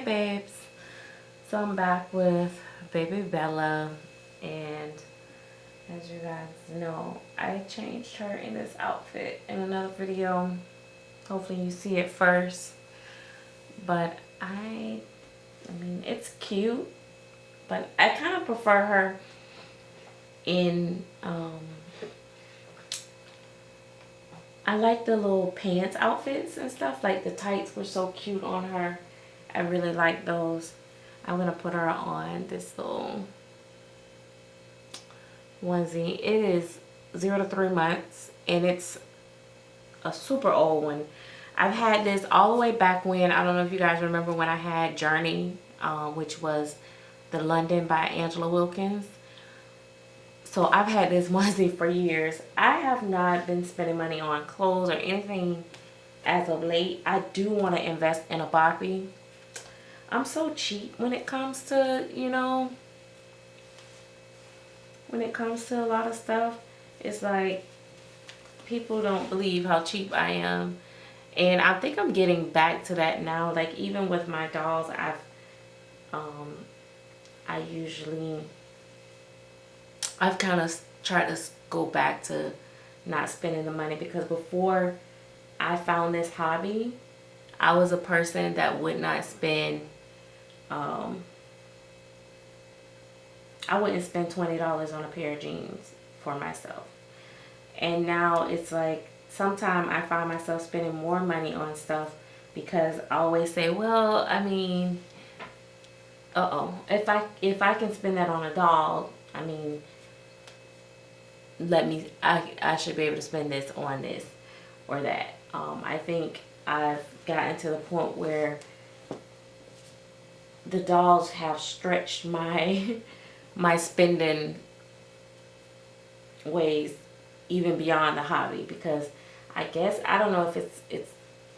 babes, so I'm back with baby Bella, and as you guys know, I changed her in this outfit in another video. Hopefully you see it first, but I mean it's cute, but I kind of prefer her in I like the little pants outfits and stuff. Like the tights were so cute on her. I really like those. I'm gonna put her on this little onesie. It is 0 to 3 months and it's a super old one. I've had this all the way back when, I don't know if you guys remember when I had Journey, which was the London by Angela Wilkins. So I've had this onesie for years. I have not been spending money on clothes or anything as of late. I do want to invest in a Barbie. I'm so cheap when it comes to, you know, when it comes to a lot of stuff. It's like people don't believe how cheap I am. And I think I'm getting back to that now. Like even with my dolls, I've kind of tried to go back to not spending the money, because before I found this hobby, I was a person that would not spend, I wouldn't spend $20 on a pair of jeans for myself. And now it's like sometimes I find myself spending more money on stuff because I always say, well, I mean, if I can spend that on a doll, I mean, I should be able to spend this on this or that. I think I've gotten to the point where the dolls have stretched my my spending ways even beyond the hobby, because I guess I don't know if it's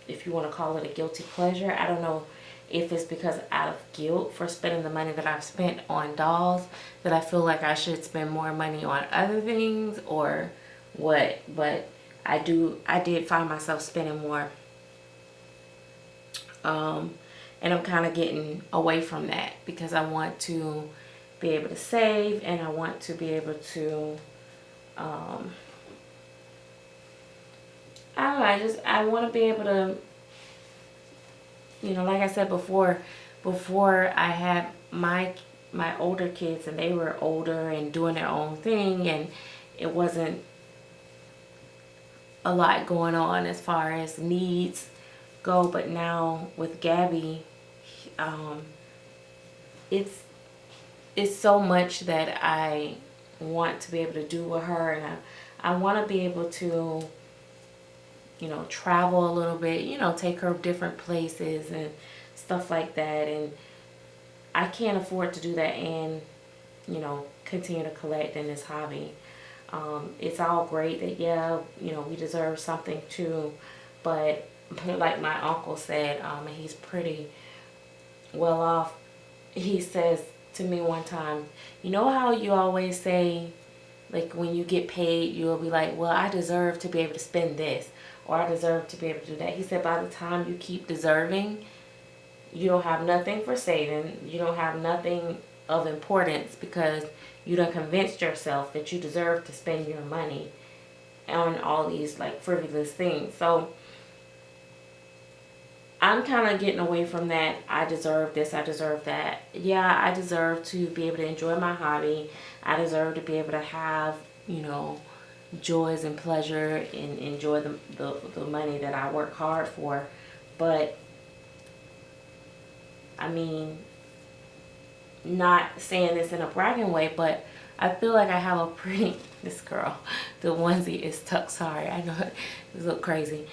if you want to call it a guilty pleasure. I don't know if it's because out of guilt for spending the money that I've spent on dolls that I feel like I should spend more money on other things or what. But I did find myself spending more, and I'm kind of getting away from that because I want to be able to save, and I want to be able to I don't know, I want to be able to, you know, like I said before I had my older kids and they were older and doing their own thing, and it wasn't a lot going on as far as needs go. But now with Gabby, it's so much that I want to be able to do with her, and I want to be able to, you know, travel a little bit, you know, take her different places and stuff like that. And I can't afford to do that and, you know, continue to collect in this hobby. It's all great that, yeah, you know, we deserve something too, but like my uncle said, and he's pretty well off, he says to me one time, you know how you always say, like when you get paid, you'll be like, well, I deserve to be able to spend this, or I deserve to be able to do that. He said by the time you keep deserving, you don't have nothing for saving. You don't have nothing of importance because you done convinced yourself that you deserve to spend your money on all these like frivolous things. So I'm kind of getting away from that. I deserve this, I deserve that. Yeah, I deserve to be able to enjoy my hobby. I deserve to be able to have, you know, joys and pleasure and enjoy the money that I work hard for. But I mean, not saying this in a bragging way, but I feel like I have a pretty, this girl, the onesie is tucked, sorry, I know it's a little crazy.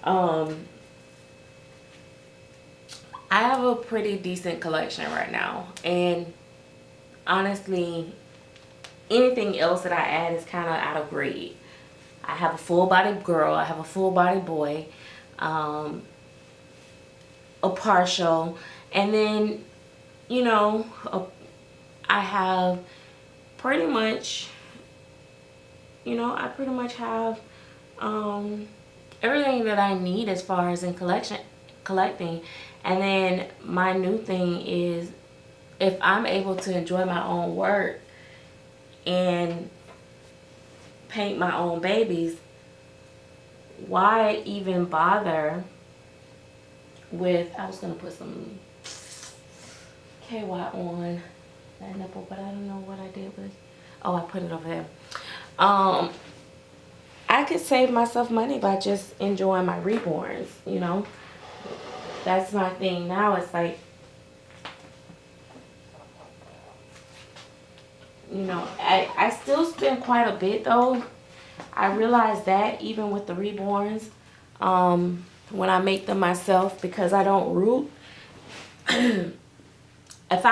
I have a pretty decent collection right now, and honestly, anything else that I add is kind of out of grade. I have a full body girl, I have a full body boy, a partial, and then, you know, I have pretty much, you know, I pretty much have everything that I need as far as in collection collecting. And then my new thing is, if I'm able to enjoy my own work and paint my own babies, why even bother with, I was going to put some KY on that nipple, but I don't know what I did with, oh, I put it over there. I could save myself money by just enjoying my reborns, you know. That's my thing now. It's like, you know, I still spend quite a bit though. I realize that even with the reborns, when I make them myself, because I don't root. If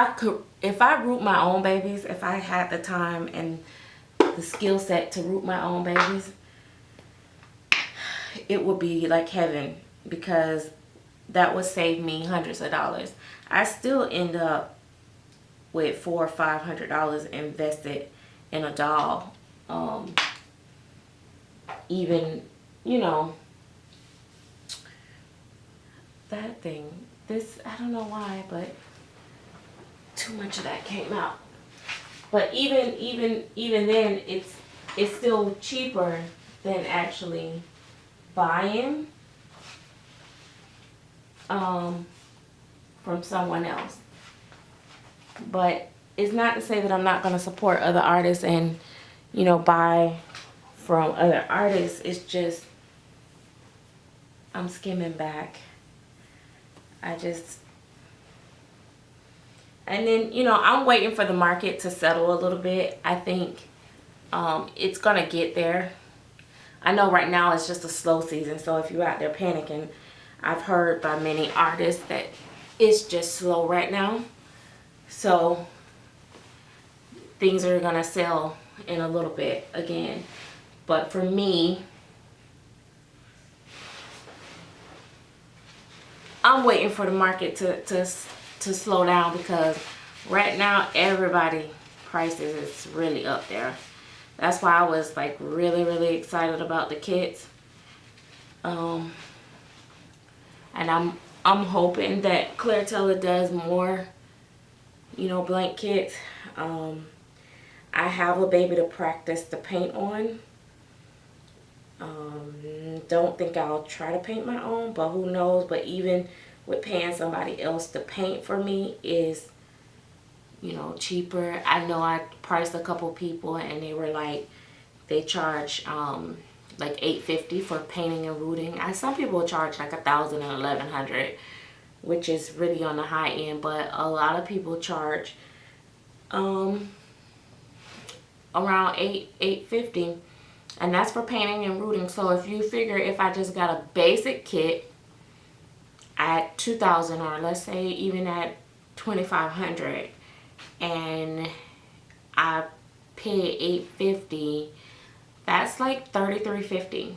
I root my own babies, if I had the time and the skill set to root my own babies, it would be like heaven, because that would save me hundreds of dollars. I still end up with $400 or $500 invested in a doll. Even, you know, that thing. This, I don't know why, but too much of that came out. But even then, it's still cheaper than actually buying from someone else. But it's not to say that I'm not going to support other artists and, you know, buy from other artists. It's just, I'm skimming back. And then, you know, I'm waiting for the market to settle a little bit. I think it's going to get there. I know right now it's just a slow season, so if you're out there panicking, I've heard by many artists that it's just slow right now. So things are going to sell in a little bit again. But for me, I'm waiting for the market to slow down, because right now everybody prices is really up there. That's why I was like really excited about the kits. And I'm hoping that Claire Teller does more, you know, blank kits. I have a baby to practice the paint on. Don't think I'll try to paint my own, but who knows. But even with paying somebody else to paint for me is, you know, cheaper. I know I priced a couple people and they were like, they charge like $850 for painting and rooting. Some people charge like $1,000 and $1,100, which is really on the high end. But a lot of people charge around $850, and that's for painting and rooting. So if you figure, if I just got a basic kit at $2,000, or let's say even at $2,500, and I pay $850, that's like $3,350,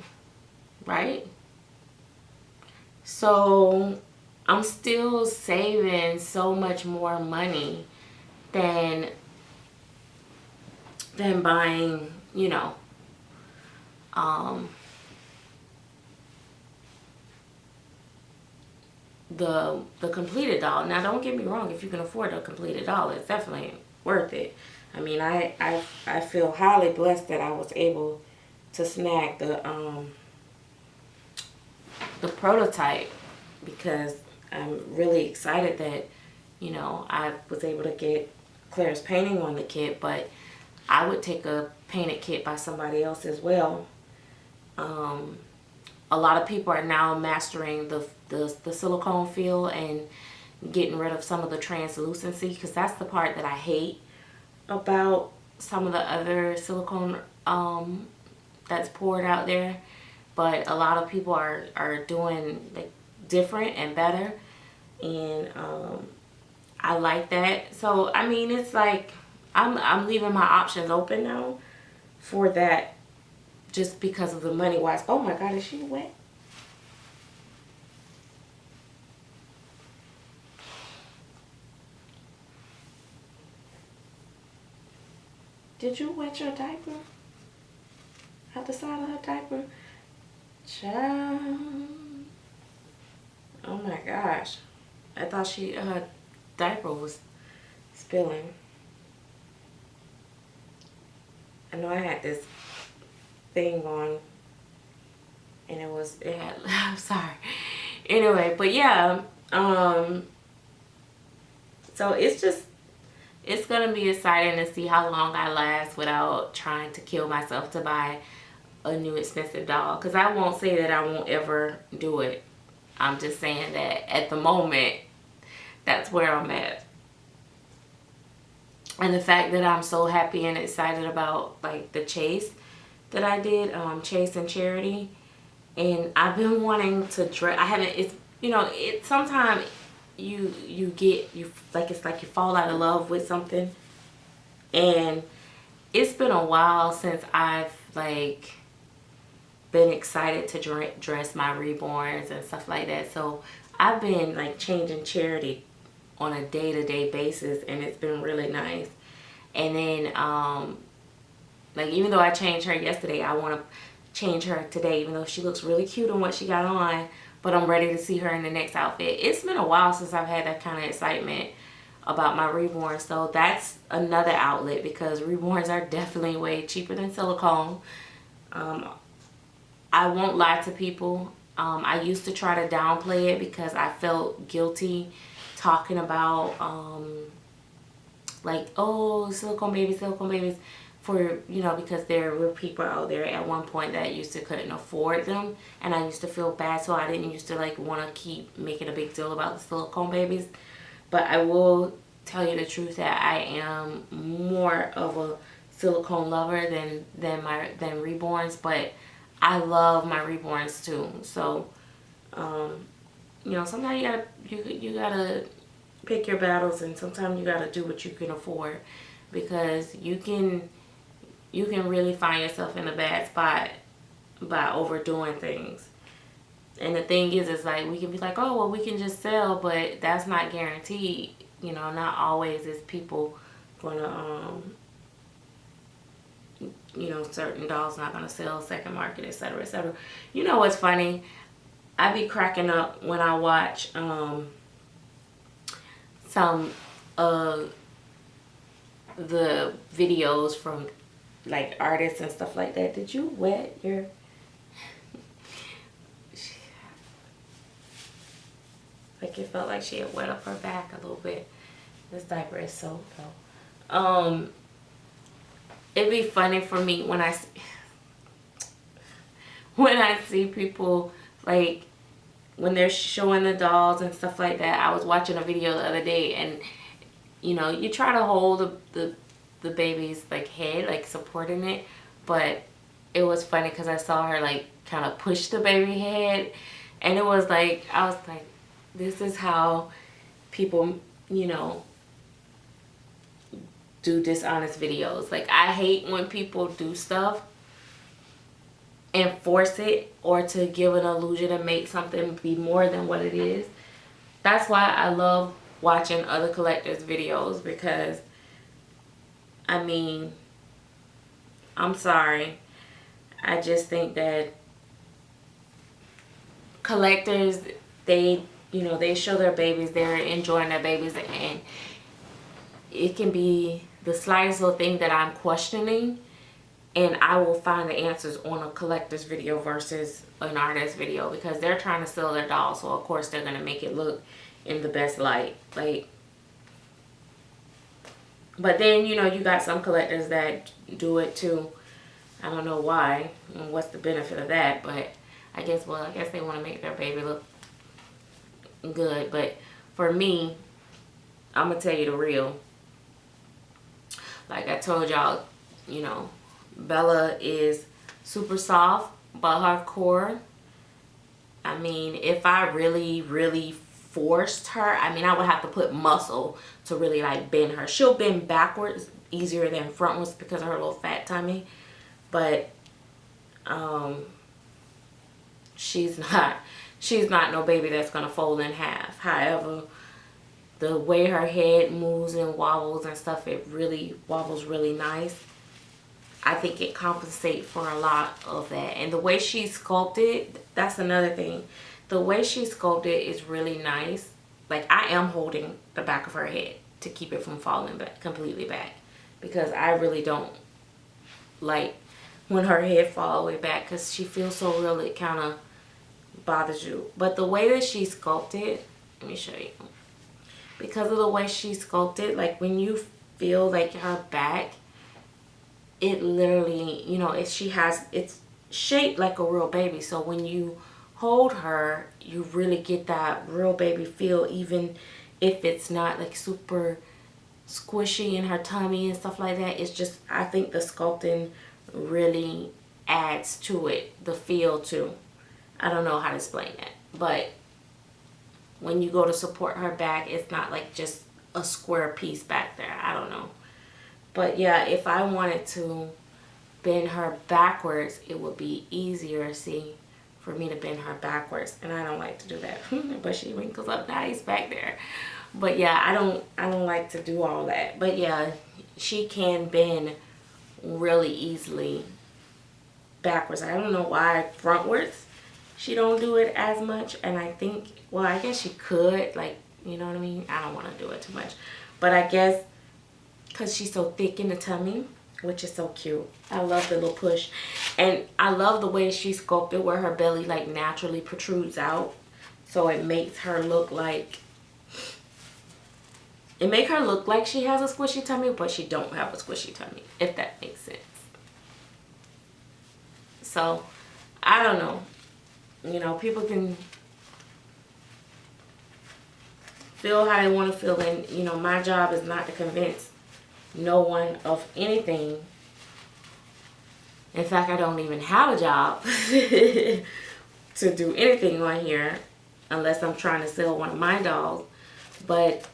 right? So I'm still saving so much more money than buying, you know, the completed doll. Now don't get me wrong, if you can afford a completed doll, it's definitely worth it. I mean, I feel highly blessed that I was able to snag the prototype, because I'm really excited that, you know, I was able to get Claire's painting on the kit. But I would take a painted kit by somebody else as well. A lot of people are now mastering the silicone feel and getting rid of some of the translucency, because that's the part that I hate about some of the other silicone that's poured out there. But a lot of people are doing like different and better, and I like that. So I mean, it's like I'm leaving my options open now for that, just because of the money wise. Oh my God, is she wet? Did you wet your diaper? At the side of her diaper? Child. Oh my gosh. I thought her diaper was spilling. I know I had this thing on and it had, I'm sorry. Anyway, but yeah, so it's gonna be exciting to see how long I last without trying to kill myself to buy a new expensive doll. Because I won't say that I won't ever do it. I'm just saying that at the moment, that's where I'm at. And the fact that I'm so happy and excited about like the chase that I did, Chase and Charity. And I've been wanting to dress. I haven't, it's, you know, it sometimes you like, it's like you fall out of love with something. And it's been a while since I've like been excited to dress my reborns and stuff like that. So I've been like changing Charity on a day-to-day basis, and it's been really nice. And then like, even though I changed her yesterday, I want to change her today, even though she looks really cute on what she got on, but I'm ready to see her in the next outfit. It's been a while since I've had that kind of excitement about my reborn. So that's another outlet, because reborns are definitely way cheaper than silicone. I won't lie to people. I used to try to downplay it because I felt guilty talking about like, oh, silicone babies, for, you know, because there were people out there at one point that used to couldn't afford them, and I used to feel bad, so I didn't used to like want to keep making a big deal about the silicone babies. But I will tell you the truth that I am more of a silicone lover than reborns, but I love my reborns too. So you know, sometimes you gotta pick your battles, and sometimes you gotta do what you can afford, because you can really find yourself in a bad spot by overdoing things. And the thing is like, we can be like, oh, well, we can just sell, but that's not guaranteed. You know, not always is people gonna you know, certain dolls not gonna sell, second market, etc., etc. You know what's funny? I be cracking up when I watch some of the videos from like artists and stuff like that. Did you wet your like, it felt like she had wet up her back a little bit. This diaper is so though. It'd be funny for me when I see people like when they're showing the dolls and stuff like that. I was watching a video the other day, and you know, you try to hold the baby's like head, like supporting it, but it was funny because I saw her like kind of push the baby head, and it was like, I was like, this is how people, you know, do dishonest videos. Like, I hate when people do stuff and force it, or to give an illusion and make something be more than what it is. That's why I love watching other collectors' videos, because I mean, I'm sorry, I just think that collectors, they, you know, they show their babies, they're enjoying their babies, and it can be the slightest little thing that I'm questioning, and I will find the answers on a collector's video versus an artist's video, because they're trying to sell their doll, so of course they're going to make it look in the best light. Like, but then, you know, you got some collectors that do it too. I don't know why and what's the benefit of that, but I guess they want to make their baby look good. But for me, I'm gonna tell you the real. Like I told y'all, you know, Bella is super soft, but her core, I mean, if I really forced her, I mean, I would have to put muscle to really like bend her. She'll bend backwards easier than frontwards because of her little fat tummy, but she's not no baby that's gonna fold in half. However, the way her head moves and wobbles and stuff, it really wobbles really nice. I think it compensates for a lot of that. And the way she's sculpted, that's another thing the way she sculpted is really nice. Like, I am holding the back of her head to keep it from falling back completely back, because I really don't like when her head fall all the way back, because she feels so real, it kind of bothers you. But the way that she sculpted, let me show you. Because of the way she sculpted, like when you feel like her back, it literally, you know, it's shaped like a real baby. So when you hold her, you really get that real baby feel, even if it's not like super squishy in her tummy and stuff like that. It's just, I think the sculpting really adds to it, the feel too. I don't know how to explain that, but when you go to support her back, it's not like just a square piece back there. I don't know. But yeah, if I wanted to bend her backwards, it would be easier, see, for me to bend her backwards. And I don't like to do that. But she wrinkles up nice back there. But yeah, I don't like to do all that. But yeah, she can bend really easily backwards. I don't know why frontwards she don't do it as much. And I think, well, I guess she could, like, you know what I mean? I don't want to do it too much. But I guess because she's so thick in the tummy, which is so cute. I love the little push. And I love the way she sculpted where her belly like naturally protrudes out. So it makes her look like, she has a squishy tummy, but she don't have a squishy tummy, if that makes sense. So, I don't know. You know, people can feel how they want to feel. And, you know, my job is not to convince no one of anything. In fact, I don't even have a job to do anything on here unless I'm trying to sell one of my dolls. But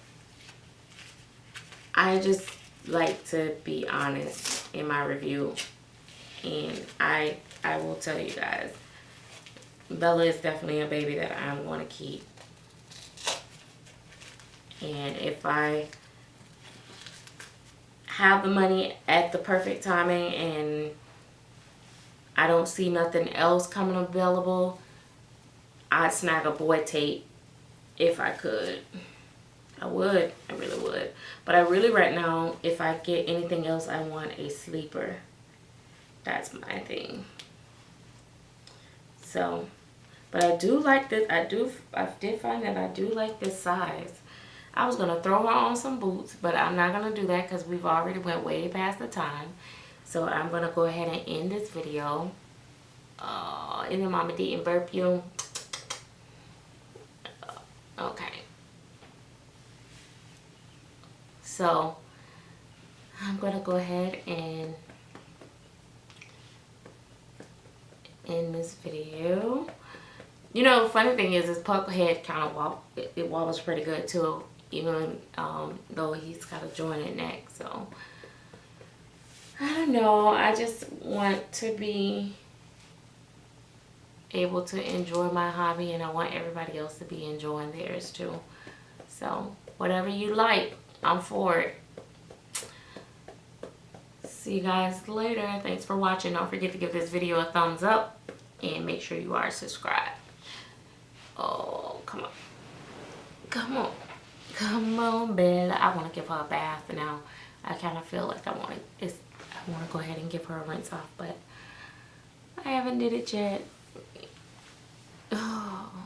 I just like to be honest in my review. And I will tell you guys, Bella is definitely a baby that I'm going to keep. And if I have the money at the perfect timing and I don't see nothing else coming available, I'd snag a boy tape if I could. I would. I really would. But I really, right now, if I get anything else, I want a sleeper. That's my thing. So, but I do like this. I did find that I do like this size. I was going to throw her on some boots, but I'm not going to do that because we've already went way past the time. So I'm going to go ahead and end this video. And then Mama didn't burp you. Okay. So I'm going to go ahead and end this video. You know, the funny thing is, this pup head kind of wobbles pretty good too, even though he's got a jointed neck. So I don't know. I just want to be able to enjoy my hobby, and I want everybody else to be enjoying theirs too. So whatever you like, I'm for it. See you guys later. Thanks for watching. Don't forget to give this video a thumbs up and make sure you are subscribed. Oh, come on. Come on. Come on, Bella. I want to give her a bath now. I kind of feel like I want to go ahead and give her a rinse off, but I haven't did it yet. Oh.